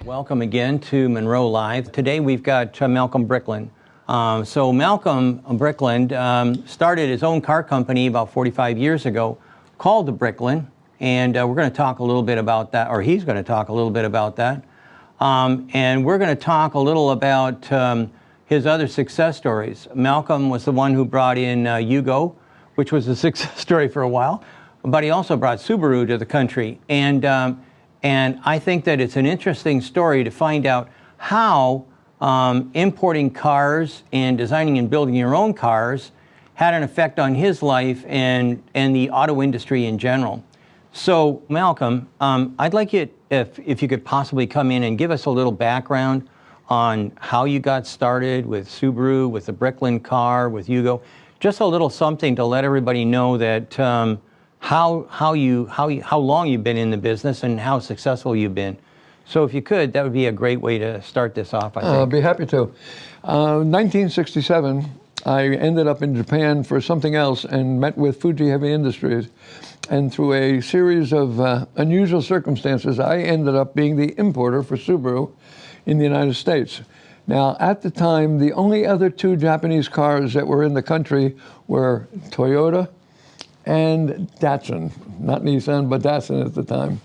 Welcome again to Munro Live. Today we've got Malcolm Bricklin. So Malcolm Bricklin started his own car company about 45 years ago called the Bricklin, and we're going to talk a little bit about that, or he's going to talk a little bit about that. And we're going to talk a little about his other success stories. Malcolm was the one who brought in Yugo, which was a success story for a while, but he also brought Subaru to the country. And I think that it's an interesting story to find out how importing cars and designing and building your own cars had an effect on his life and the auto industry in general. So, Malcolm, I'd like you, if you could possibly come in and give us a little background on how you got started with Subaru, with the Bricklin car, with Yugo. Just a little something to let everybody know that how long you've been in the business and how successful you've been. So if you could, that would be a great way to start this off, I think. I'll be happy to. 1967, I ended up in Japan for something else and met with Fuji Heavy Industries. And through a series of unusual circumstances, I ended up being the importer for Subaru in the United States. Now, at the time, the only other two Japanese cars that were in the country were Toyota and Datsun, not Nissan, but Datsun at the time.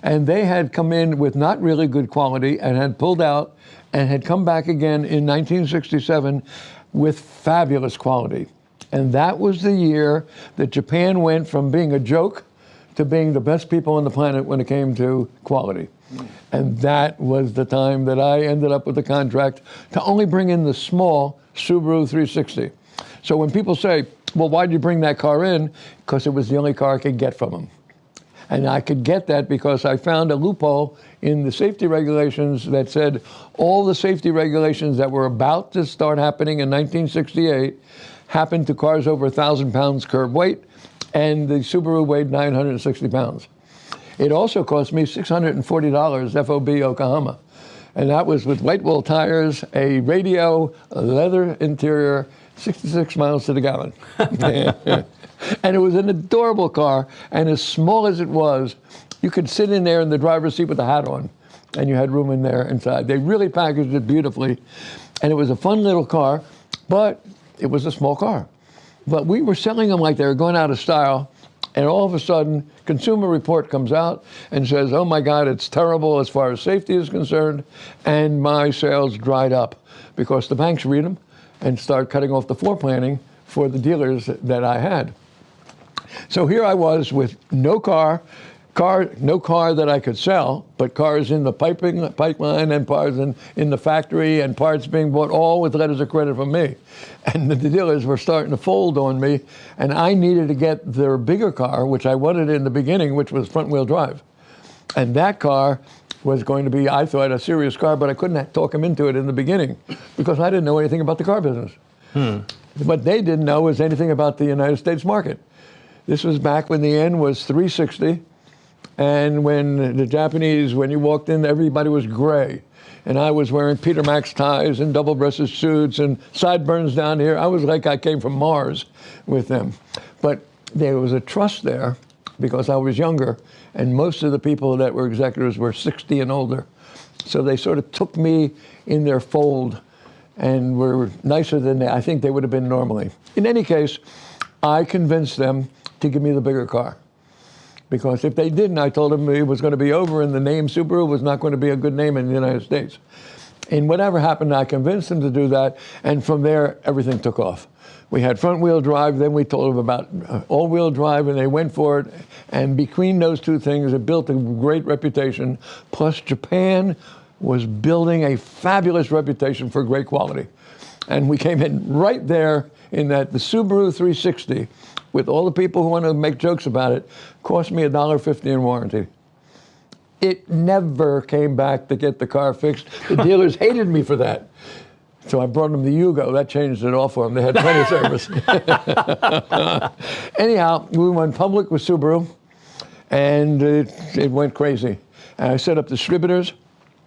And they had come in with not really good quality and had pulled out and had come back again in 1967 with fabulous quality. And that was the year that Japan went from being a joke to being the best people on the planet when it came to quality. And that was the time that I ended up with the contract to only bring in the small Subaru 360. So when people say, well, why did you bring that car in? Because it was the only car I could get from them. And I could get that because I found a loophole in the safety regulations that said all the safety regulations that were about to start happening in 1968 happened to cars over 1,000 pounds curb weight, and the Subaru weighed 960 pounds. It also cost me $640 FOB Yokohama. And that was with white wall tires, a radio, a leather interior, 66 miles to the gallon. And it was an adorable car, and as small as it was, you could sit in there in the driver's seat with a hat on, and you had room in there inside. They really packaged it beautifully, and it was a fun little car, but it was a small car. But we were selling them like they were going out of style, and all of a sudden, Consumer Report comes out and says, oh my God, it's terrible as far as safety is concerned, and my sales dried up because the banks read them and start cutting off the floor planning for the dealers that I had. So here I was with no car that I could sell, but cars in the pipeline and parts in the factory and parts being bought, all with letters of credit from me. And the dealers were starting to fold on me, and I needed to get their bigger car, which I wanted in the beginning, which was front-wheel drive. And that car was going to be, I thought, a serious car, but I couldn't talk them into it in the beginning because I didn't know anything about the car business. What they didn't know was anything about the United States market. This was back when the yen was 360, and when the Japanese, when you walked in, everybody was gray. And I was wearing Peter Max ties and double-breasted suits and sideburns down here. I was like I came from Mars with them. But there was a trust there because I was younger, and most of the people that were executives were 60 and older. So they sort of took me in their fold and were nicer than I think they would have been normally. In any case, I convinced them to give me the bigger car. Because if they didn't, I told them it was going to be over and the name Subaru was not going to be a good name in the United States. And whatever happened, I convinced them to do that, and from there, everything took off. We had front-wheel drive, then we told them about all-wheel drive, and they went for it. And between those two things, it built a great reputation. Plus, Japan was building a fabulous reputation for great quality. And we came in right there in that the Subaru 360, with all the people who want to make jokes about it, cost me $1.50 in warranty. It never came back to get the car fixed. The dealers hated me for that. So I brought them the Yugo. That changed it all for them. They had plenty of service. Anyhow, we went public with Subaru, and it went crazy. And I set up distributors,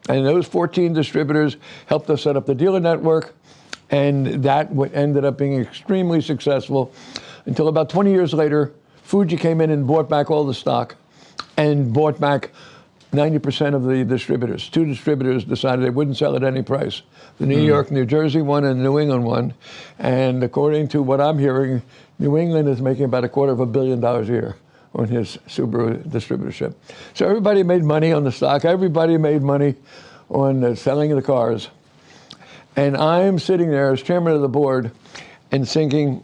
and those 14 distributors helped us set up the dealer network, and that ended up being extremely successful until about 20 years later, Fuji came in and bought back all the stock and bought back 90% of the distributors. 2 distributors decided they wouldn't sell at any price. The New York, New Jersey one and the New England one. And according to what I'm hearing, New England is making about $250 million a year on his Subaru distributorship. So everybody made money on the stock. Everybody made money on the selling of the cars. And I'm sitting there as chairman of the board and thinking,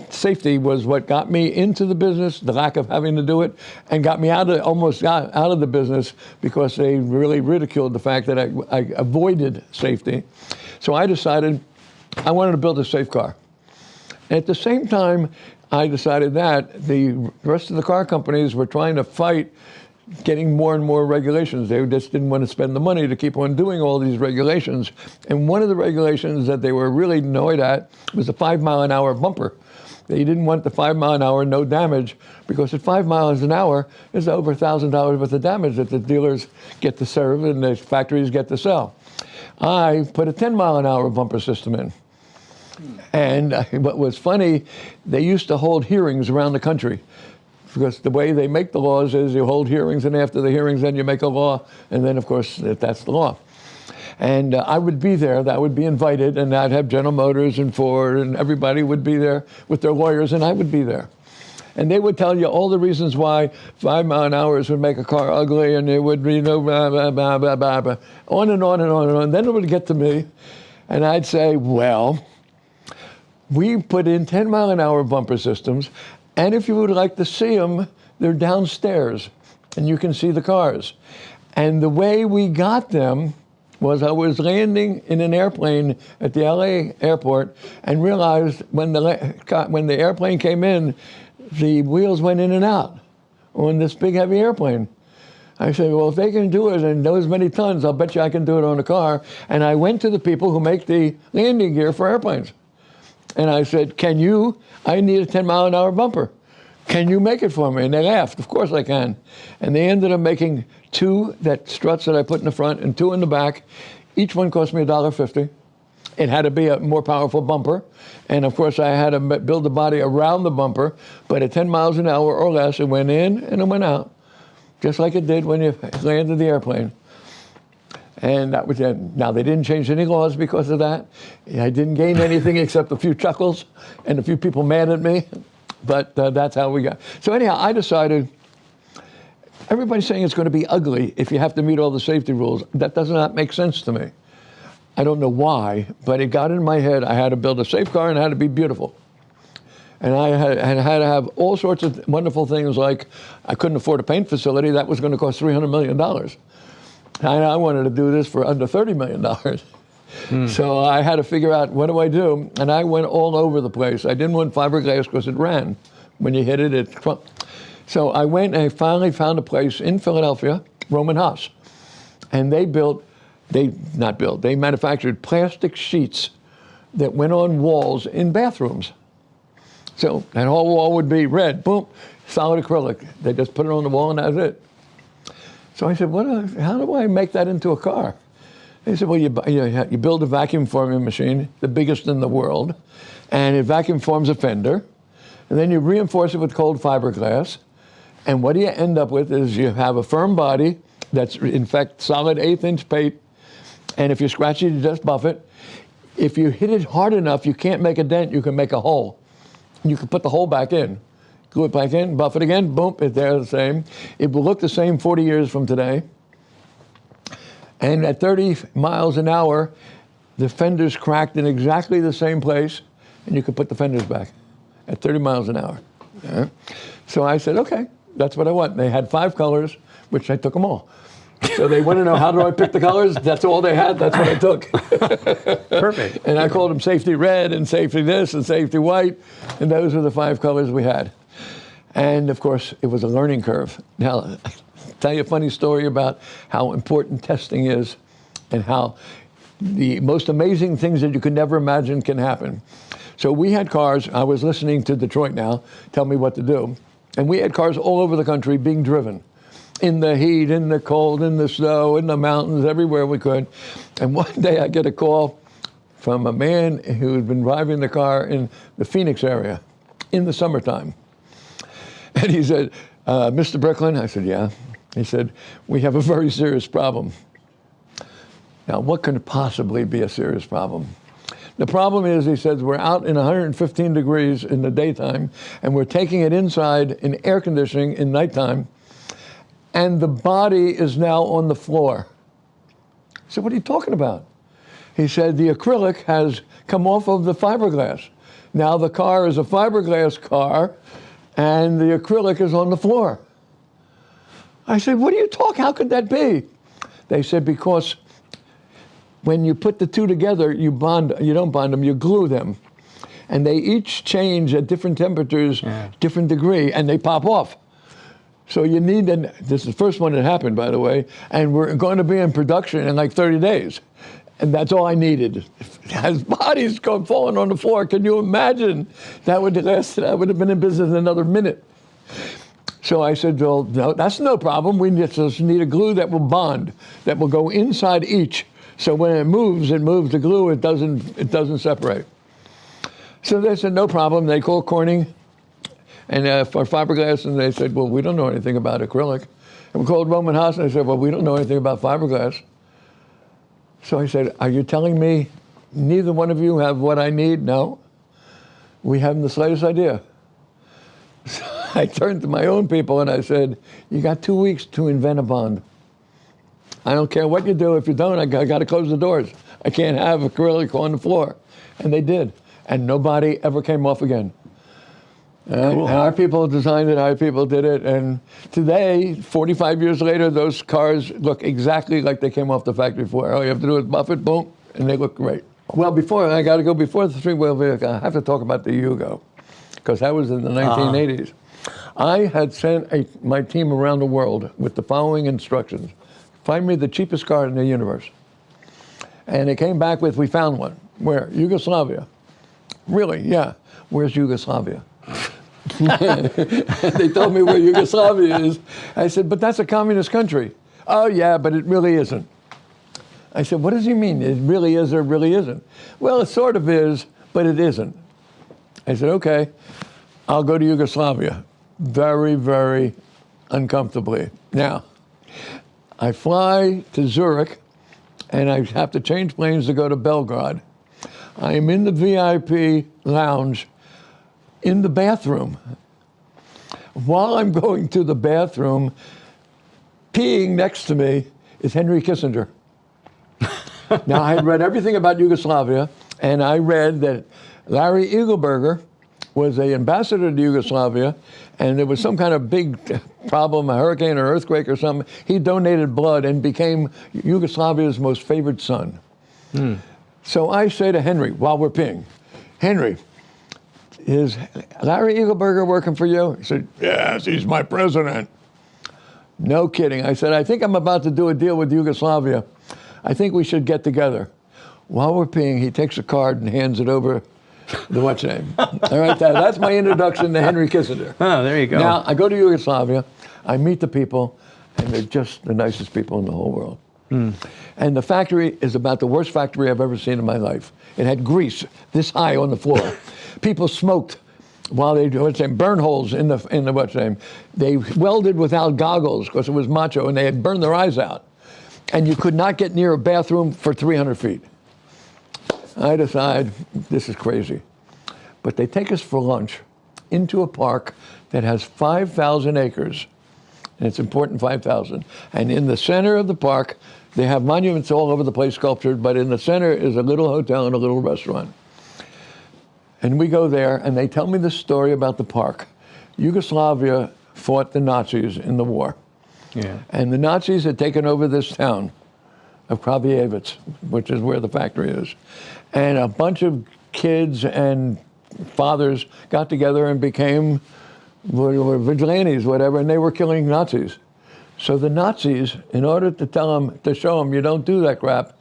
safety was what got me into the business, the lack of having to do it, and got me almost got out of the business because they really ridiculed the fact that I avoided safety. So I decided I wanted to build a safe car. At the same time I decided that, the rest of the car companies were trying to fight getting more and more regulations. They just didn't want to spend the money to keep on doing all these regulations. And one of the regulations that they were really annoyed at was the 5-mile-an-hour bumper. They didn't want the 5-mile-an-hour no damage, because at 5 miles an hour is over $1,000 worth of damage that the dealers get to serve and the factories get to sell. I put a 10-mile-an-hour bumper system in. And what was funny, they used to hold hearings around the country, because the way they make the laws is you hold hearings, and after the hearings then you make a law, and then of course that's the law. And I would be there, that would be invited, and I'd have General Motors and Ford and everybody would be there with their lawyers, and I would be there. And they would tell you all the reasons why 5-mile-an-hours would make a car ugly, and it would be blah, blah, blah, blah, blah, blah, on and on and on and on. Then it would get to me, and I'd say, well, we put in 10-mile-an-hour bumper systems, and if you would like to see them, they're downstairs, and you can see the cars. And the way we got them was I was landing in an airplane at the LA airport and realized when the airplane came in, the wheels went in and out on this big heavy airplane. I said, well, if they can do it and those many tons, I'll bet you I can do it on a car. And I went to the people who make the landing gear for airplanes. And I said, I need a 10-mile-an-hour bumper. Can you make it for me? And they laughed, of course I can. And they ended up making 2 struts that I put in the front and 2 in the back. Each one cost me $1.50. It had to be a more powerful bumper. And of course I had to build the body around the bumper, but at 10 miles an hour or less, it went in and it went out, just like it did when you landed the airplane. And that was it. Now, they didn't change any laws because of that. I didn't gain anything except a few chuckles and a few people mad at me. But that's how we got. So anyhow, I decided, everybody's saying it's going to be ugly if you have to meet all the safety rules. That does not make sense to me. I don't know why, but it got in my head I had to build a safe car and it had to be beautiful. And I had to have all sorts of wonderful things, like I couldn't afford a paint facility. That was going to cost $300 million. And I wanted to do this for under $30 million. So I had to figure out, what do I do? And I went all over the place. I didn't want fiberglass because it ran. When you hit it, it crumped. So I went and I finally found a place in Philadelphia, Roman Haas. And they manufactured plastic sheets that went on walls in bathrooms. So that whole wall would be red, boom, solid acrylic. They just put it on the wall and that's it. So I said, how do I make that into a car? They said, well, you build a vacuum forming machine, the biggest in the world, and it vacuum forms a fender, and then you reinforce it with cold fiberglass, and what do you end up with is you have a firm body that's, in fact, solid 1/8-inch paint, and if you scratch it, you just buff it. If you hit it hard enough, you can't make a dent, you can make a hole. You can put the hole back in. Glue it back in, buff it again, boom, it's there the same. It will look the same 40 years from today. And at 30 miles an hour, the fenders cracked in exactly the same place, and you could put the fenders back at 30 miles an hour. Yeah. So I said, okay, that's what I want. They had 5 colors, which I took them all. So they want to know, how do I pick the colors? That's all they had, that's what I took. Perfect. And I called them safety red and safety this and safety white, and those were the 5 colors we had. And of course, it was a learning curve. Now, I'll tell you a funny story about how important testing is and how the most amazing things that you could never imagine can happen. So we had cars, I was listening to Detroit Now, tell me what to do, and we had cars all over the country being driven. In the heat, in the cold, in the snow, in the mountains, everywhere we could. And one day I get a call from a man who had been driving the car in the Phoenix area in the summertime. And he said, Mr. Bricklin? I said, yeah. He said, we have a very serious problem. Now, what could possibly be a serious problem? The problem is, he says, we're out in 115 degrees in the daytime, and we're taking it inside in air conditioning in nighttime, and the body is now on the floor. I said, what are you talking about? He said, the acrylic has come off of the fiberglass. Now the car is a fiberglass car, and the acrylic is on the floor. I said, what are you talking? How could that be? They said, because when you put the two together, you don't bond them, you glue them. And they each change at different temperatures, different degree, and they pop off. So you need, this is the first one that happened, by the way, and we're going to be in production in like 30 days. And that's all I needed. As bodies go falling on the floor, can you imagine? That would have lasted, I would have been in business in another minute. So I said, well, no, that's no problem. We just need a glue that will bond, that will go inside each. So when it moves the glue, it doesn't separate. So they said, no problem. They called Corning and for fiberglass, and they said, well, we don't know anything about acrylic. And we called Roman Haas, and they said, well, we don't know anything about fiberglass. So I said, are you telling me neither one of you have what I need? No. We haven't the slightest idea. So I turned to my own people and I said, you got 2 weeks to invent a bond. I don't care what you do. If you don't, I got to close the doors. I can't have acrylic on the floor. And they did. And nobody ever came off again. Cool. And our people designed it, our people did it. And today, 45 years later, those cars look exactly like they came off the factory floor. All you have to do is buff it, boom, and they look great. Well, before the three-wheel vehicle, I have to talk about the Yugo, because that was in the 1980s. I had sent my team around the world with the following instructions. Find me the cheapest car in the universe. And they came back with, we found one. Where? Yugoslavia. Really? Yeah. Where's Yugoslavia? They told me where Yugoslavia is. I said, but that's a communist country. Oh, yeah, but it really isn't. I said, what does he mean? It really is or really isn't? Well, it sort of is, but it isn't. I said, okay, I'll go to Yugoslavia. Very, very uncomfortably. Now, I fly to Zurich, and I have to change planes to go to Belgrade. I am in the VIP lounge in the bathroom. While I'm going to the bathroom, peeing next to me is Henry Kissinger. Now, I had read everything about Yugoslavia, and I read that Larry Eagleburger was an ambassador to Yugoslavia, and there was some kind of big problem, a hurricane or earthquake or something. He donated blood and became Yugoslavia's most favored son. So I say to Henry, while we're peeing, Henry, is Larry Eagleburger working for you? He said, yes, he's my president. No kidding. I said, I think I'm about to do a deal with Yugoslavia. I think we should get together. While we're peeing, he takes a card and hands it over the what's name. All right, that's my introduction to Henry Kissinger. Oh, there you go. Now, I go to Yugoslavia, I meet the people, and they're just the nicest people in the whole world. And the factory is about the worst factory I've ever seen in my life. It had grease this high on the floor. People smoked while they burn holes in the what's name. They welded without goggles because it was macho, and they had burned their eyes out. And you could not get near a bathroom for 300 feet. I decide this is crazy. But they take us for lunch into a park that has 5,000 acres. And it's important, 5,000. And in the center of the park, they have monuments all over the place sculptured, but in the center is a little hotel and a little restaurant. And we go there, and they tell me the story about the park. Yugoslavia fought the Nazis in the war. Yeah. And the Nazis had taken over this town of Kragujevac, which is where the factory is. And a bunch of kids and fathers got together and became vigilantes, whatever, and they were killing Nazis. So the Nazis, in order to show them you don't do that crap,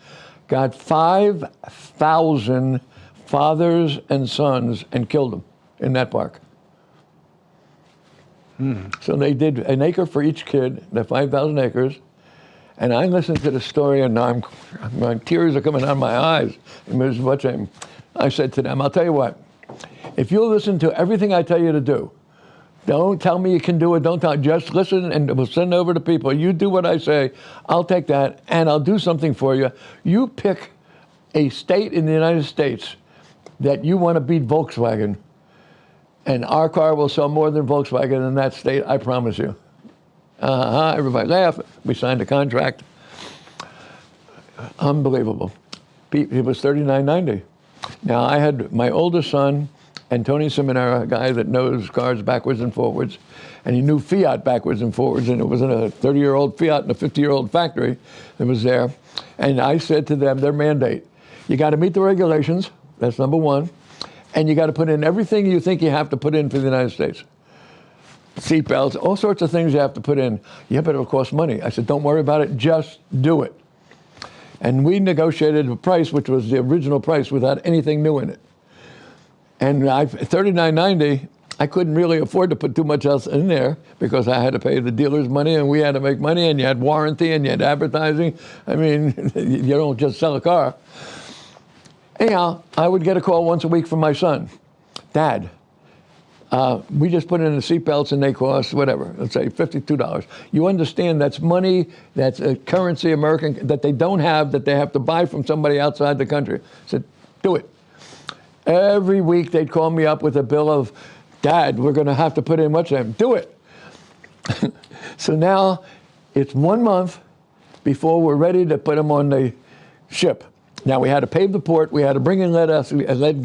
got 5,000 fathers and sons and killed them in that park. So they did an acre for each kid, the 5,000 acres. And I listened to the story, and my tears are coming out of my eyes. I said to them, I'll tell you what, if you'll listen to everything I tell you to do, Don't tell me you can do it. Don't tell. Just listen, and we'll send over to people. You do what I say. I'll take that, and I'll do something for you. You pick a state in the United States that you want to beat Volkswagen, and our car will sell more than Volkswagen in that state, I promise you. Everybody laughed. We signed a contract. Unbelievable. It was $39.90. Now, I had my oldest son and Tony Simonera, a guy that knows cars backwards and forwards, and he knew Fiat backwards and forwards, and it wasn't a 30-year-old Fiat in a 50-year-old factory that was there. And I said to them, their mandate, you got to meet the regulations, that's number one, and you got to put in everything you think you have to put in for the United States. Seatbelts, all sorts of things you have to put in. Yeah, but it'll cost money. I said, don't worry about it, just do it. And we negotiated a price, which was the original price, without anything new in it. And $39.90, I couldn't really afford to put too much else in there because I had to pay the dealers money and we had to make money, and you had warranty and you had advertising. I mean, you don't just sell a car. Anyhow, I would get a call once a week from my son. Dad, we just put in the seatbelts and they cost whatever, let's say $52. You understand that's money, that's a currency, American, that they don't have, that they have to buy from somebody outside the country. I said, do it. Every week they'd call me up with a bill of, Dad, we're going to have to put in much time. Do it. So now it's 1 month before we're ready to put them on the ship. Now we had to pave the port. We had to bring in unleaded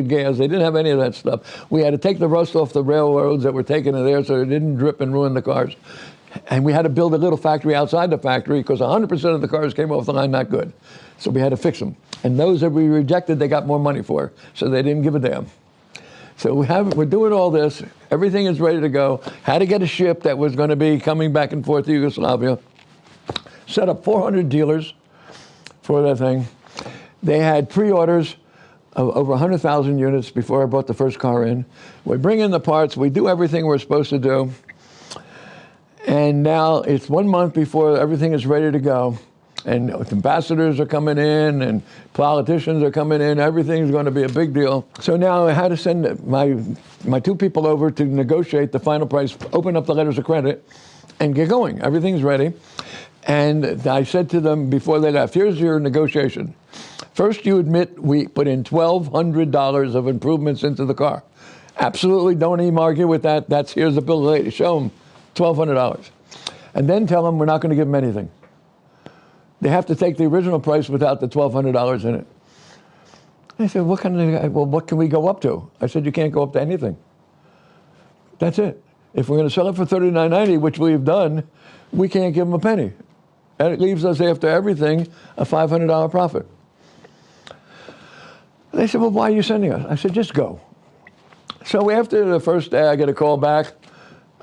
gas. They didn't have any of that stuff. We had to take the rust off the railroads that were taking it there so it didn't drip and ruin the cars. And we had to build a little factory outside the factory because 100% of the cars came off the line not good. So we had to fix them. And those that we rejected, they got more money for. So they didn't give a damn. So we're doing all this. Everything is ready to go. Had to get a ship that was going to be coming back and forth to Yugoslavia. Set up 400 dealers for that thing. They had pre-orders of over 100,000 units before I brought the first car in. We bring in the parts. We do everything we're supposed to do. And now it's 1 month before everything is ready to go. And ambassadors are coming in and politicians are coming in. Everything's going to be a big deal. So now I had to send my two people over to negotiate the final price, open up the letters of credit, and get going. Everything's ready. And I said to them before they left, here's your negotiation. First, you admit we put in $1,200 of improvements into the car. Absolutely, don't even argue with that. Here's the bill of lading. Show them $1,200. And then tell them we're not going to give them anything. They have to take the original price without the $1,200 in it. They said, what can we go up to? I said, you can't go up to anything. That's it. If we're going to sell it for $39.90, which we've done, we can't give them a penny. And it leaves us, after everything, a $500 profit. They said, well, why are you sending us? I said, just go. So after the first day, I get a call back.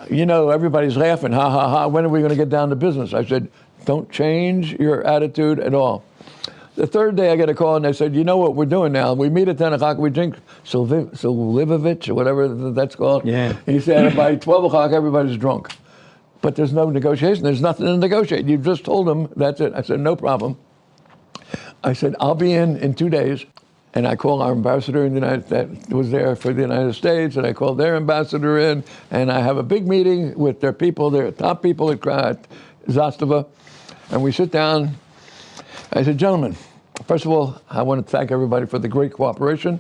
You know, everybody's laughing. Ha, ha, ha. When are we going to get down to business? I said, don't change your attitude at all. The third day, I get a call, and they said, you know what we're doing now? We meet at 10 o'clock. We drink Solivovich, or whatever that's called. Yeah. He said, by 12 o'clock, everybody's drunk. But there's no negotiation. There's nothing to negotiate. You've just told them that's it. I said, no problem. I said, I'll be in 2 days. And I called our ambassador in the that was there for the United States, and I called their ambassador in, and I have a big meeting with their people, their top people at Zastava, and we sit down. I said, gentlemen, first of all, I want to thank everybody for the great cooperation.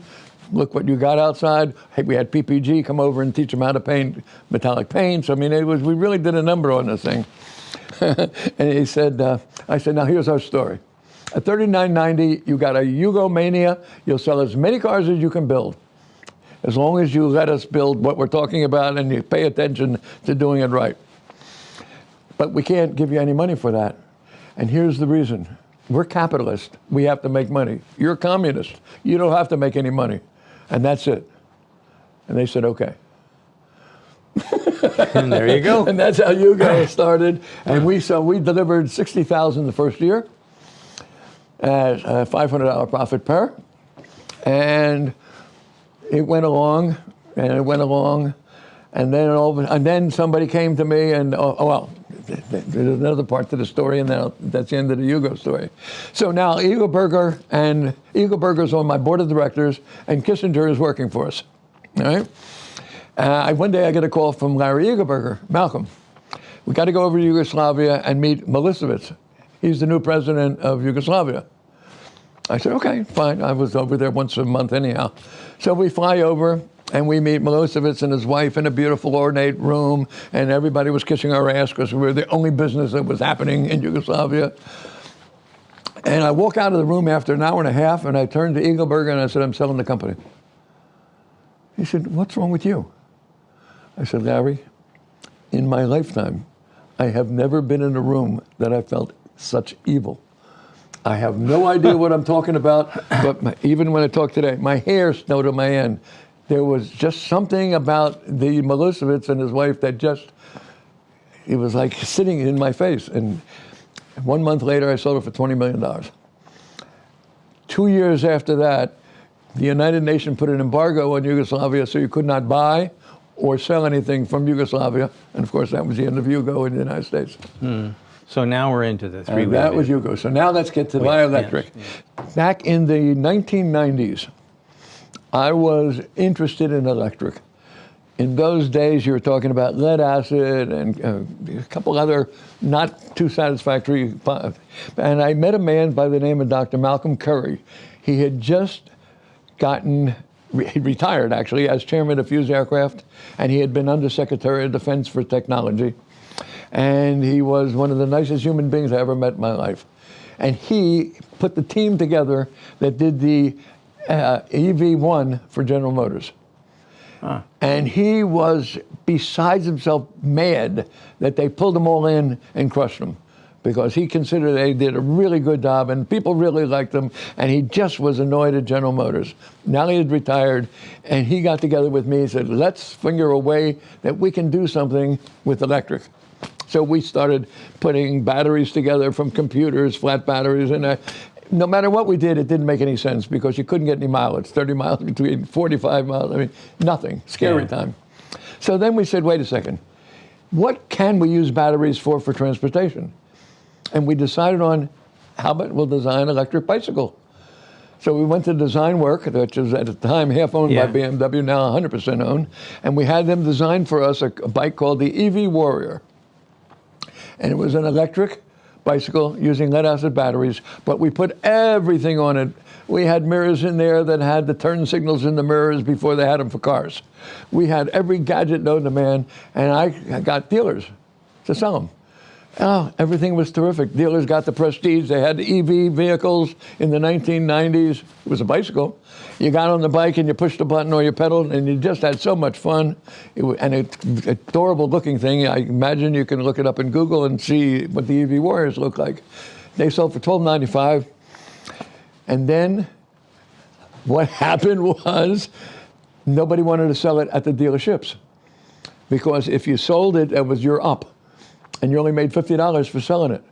Look what you got outside. Hey, we had PPG come over and teach them how to paint metallic paints. I mean, we really did a number on this thing. And he said, I said, now here's our story. At $39.90, you got a Yugo mania. You'll sell as many cars as you can build, as long as you let us build what we're talking about and you pay attention to doing it right. But we can't give you any money for that. And here's the reason. We're capitalists. We have to make money. You're communist. You don't have to make any money. And that's it. And they said, okay. And there you go. And that's how Yugo started. And we delivered 60,000 the first year at a $500 profit per. And it went along, and it went along. And then somebody came to me and, there's another part to the story, and that's the end of the Yugo story. So now Eagle Burger's on my board of directors, and Kissinger is working for us. All right? One day I get a call from Larry Eagleberger, Malcolm. We got to go over to Yugoslavia and meet Milosevic. He's the new president of Yugoslavia. I said, okay, fine. I was over there once a month anyhow. So we fly over and we meet Milosevic and his wife in a beautiful ornate room, and everybody was kissing our ass because we were the only business that was happening in Yugoslavia. And I walk out of the room after an hour and a half, and I turned to Eagleberger and I said, I'm selling the company. He said, what's wrong with you? I said, Larry, in my lifetime, I have never been in a room that I felt such evil. I have no idea what I'm talking about, but even when I talk today, my hair stood on my end. There was just something about the Milosevic and his wife that just, it was like sitting in my face. And 1 month later, I sold it for $20 million. 2 years after that, the United Nations put an embargo on Yugoslavia, so you could not buy or sell anything from Yugoslavia. And of course, that was the end of Yugo in the United States. So now we're into the three-wheel. That was Yugo. So now let's get to the electric. Yes. Back in the 1990s, I was interested in electric. In those days, you were talking about lead acid and a couple other not too satisfactory. And I met a man by the name of Dr. Malcolm Curry. He had just retired, actually, as chairman of Fuse Aircraft, and he had been Undersecretary of Defense for Technology. And he was one of the nicest human beings I ever met in my life. And he put the team together that did the EV1 for General Motors. Huh. And he was besides himself mad that they pulled them all in and crushed them, because he considered they did a really good job and people really liked them, and he just was annoyed at General Motors. Now he had retired, and he got together with me and said, let's figure a way that we can do something with electric. So we started putting batteries together from computers, flat batteries, and no matter what we did, it didn't make any sense because you couldn't get any mileage, 30 miles between 45 miles, I mean, nothing, scary time. So then we said, wait a second, what can we use batteries for transportation? And we decided on, how about we'll design an electric bicycle? So we went to Design Work, which was at the time half owned by BMW, now 100% owned, and we had them design for us a bike called the EV Warrior. And it was an electric bicycle using lead acid batteries, but we put everything on it. We had mirrors in there that had the turn signals in the mirrors before they had them for cars. We had every gadget known to man, and I got dealers to sell them. Oh, everything was terrific. Dealers got the prestige. They had EV vehicles in the 1990s. It was a bicycle. You got on the bike and you pushed the button or you pedaled, and you just had so much fun. And it's an adorable looking thing. I imagine you can look it up in Google and see what the EV Warriors look like. They sold for $12.95. And then what happened was nobody wanted to sell it at the dealerships, because if you sold it, it was your up. And you only made $50 for selling it.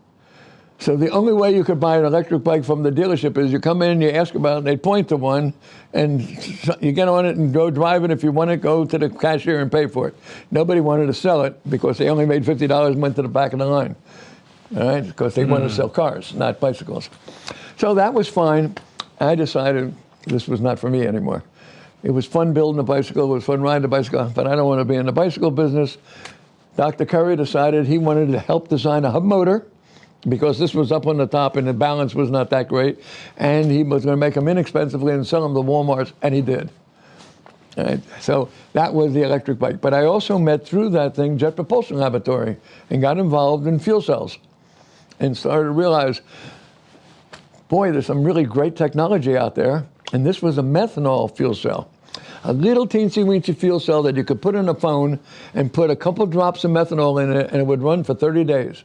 So the only way you could buy an electric bike from the dealership is you come in, you ask about it, and they point to one, and you get on it and go drive it. If you want it, go to the cashier and pay for it. Nobody wanted to sell it because they only made $50 and went to the back of the line. All right, because they wanted to sell cars, not bicycles. So that was fine. I decided this was not for me anymore. It was fun building a bicycle, it was fun riding a bicycle, but I don't want to be in the bicycle business. Dr. Curry decided he wanted to help design a hub motor, because this was up on the top and the balance was not that great, and he was going to make them inexpensively and sell them to Walmart, and he did. Right? So that was the electric bike. But I also met through that thing Jet Propulsion Laboratory and got involved in fuel cells and started to realize, boy, there's some really great technology out there, and this was a methanol fuel cell. A little teensy-weensy fuel cell that you could put in a phone and put a couple drops of methanol in it, and it would run for 30 days.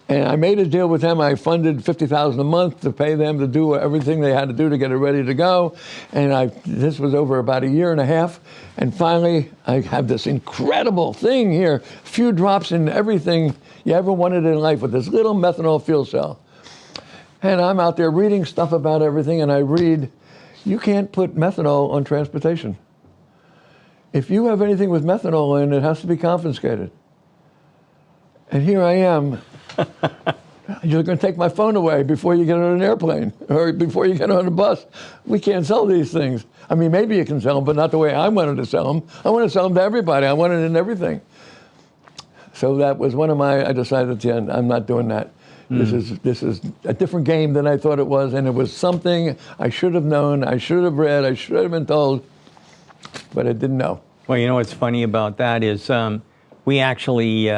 And I made a deal with them. I funded $50,000 a month to pay them to do everything they had to do to get it ready to go. And this was over about a year and a half. And finally, I have this incredible thing here, a few drops in everything you ever wanted in life with this little methanol fuel cell. And I'm out there reading stuff about everything, and I read, you can't put methanol on transportation. If you have anything with methanol in it, has to be confiscated. And here I am, You're going to take my phone away before you get on an airplane or before you get on a bus. We can't sell these things. I mean, maybe you can sell them, but not the way I wanted to sell them. I want to sell them to everybody. I want it in everything. So that was one of I decided at the end, I'm not doing that. This is a different game than I thought it was, and it was something I should have known, I should have read, I should have been told, but I didn't know. Well, you know what's funny about that is we actually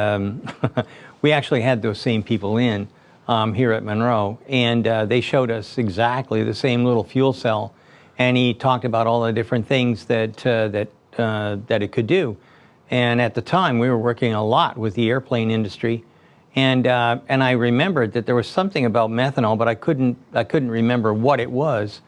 we actually had those same people in here at Munro, and they showed us exactly the same little fuel cell, and he talked about all the different things that it could do. And at the time, we were working a lot with the airplane industry, and I remembered that there was something about methanol, but I couldn't remember what it was.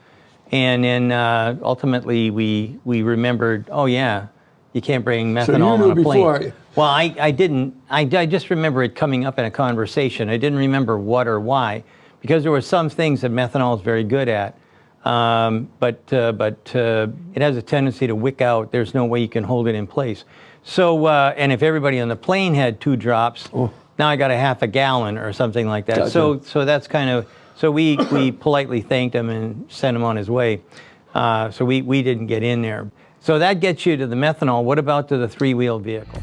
And then ultimately, we remembered, oh yeah, you can't bring methanol on a plane. Well, I didn't. I just remember it coming up in a conversation. I didn't remember what or why, because there were some things that methanol is very good at, but it has a tendency to wick out. There's no way you can hold it in place. So, and if everybody on the plane had 2 drops, now I got a half a gallon or something like that. Gotcha. So that's kind of. So we politely thanked him and sent him on his way. So we didn't get in there. So that gets you to the methanol. What about to the 3-wheel vehicle?